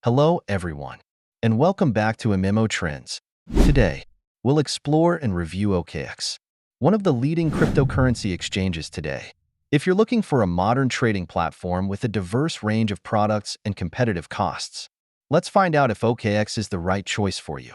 Hello, everyone, and welcome back to MMO Trends. Today, we'll explore and review OKX, one of the leading cryptocurrency exchanges today. If you're looking for a modern trading platform with a diverse range of products and competitive costs, let's find out if OKX is the right choice for you.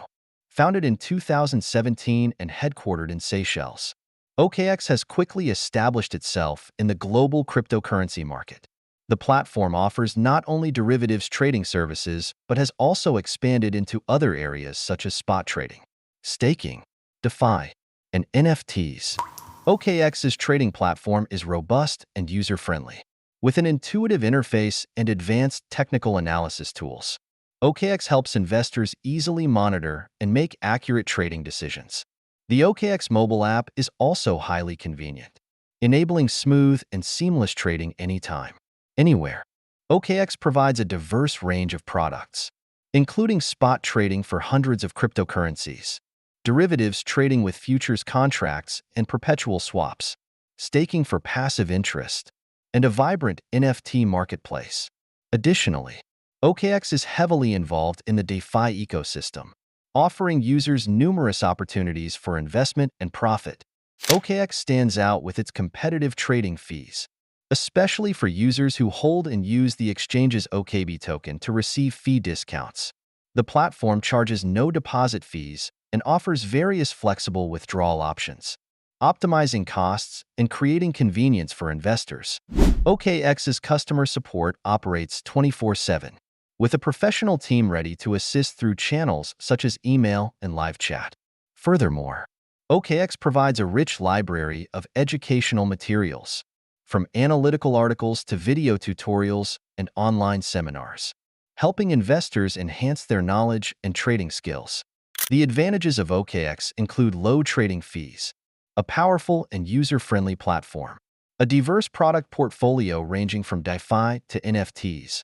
Founded in 2017 and headquartered in Seychelles, OKX has quickly established itself in the global cryptocurrency market. The platform offers not only derivatives trading services, but has also expanded into other areas such as spot trading, staking, DeFi, and NFTs. OKX's trading platform is robust and user-friendly. With an intuitive interface and advanced technical analysis tools, OKX helps investors easily monitor and make accurate trading decisions. The OKX mobile app is also highly convenient, enabling smooth and seamless trading anytime, anywhere. OKX provides a diverse range of products, including spot trading for hundreds of cryptocurrencies, derivatives trading with futures contracts and perpetual swaps, staking for passive interest, and a vibrant NFT marketplace. Additionally, OKX is heavily involved in the DeFi ecosystem, offering users numerous opportunities for investment and profit. OKX stands out with its competitive trading fees, especially for users who hold and use the exchange's OKB token to receive fee discounts. The platform charges no deposit fees and offers various flexible withdrawal options, optimizing costs and creating convenience for investors. OKX's customer support operates 24/7, with a professional team ready to assist through channels such as email and live chat. Furthermore, OKX provides a rich library of educational materials, from analytical articles to video tutorials and online seminars, helping investors enhance their knowledge and trading skills. The advantages of OKX include low trading fees, a powerful and user-friendly platform, a diverse product portfolio ranging from DeFi to NFTs,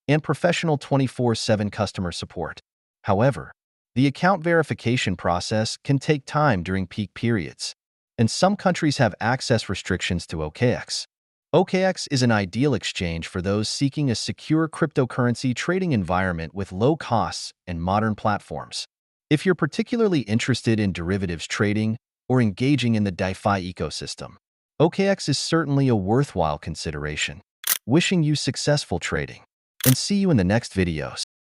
and professional 24/7 customer support. However, the account verification process can take time during peak periods, and some countries have access restrictions to OKX. OKX is an ideal exchange for those seeking a secure cryptocurrency trading environment with low costs and modern platforms. If you're particularly interested in derivatives trading or engaging in the DeFi ecosystem, OKX is certainly a worthwhile consideration. Wishing you successful trading, and see you in the next videos.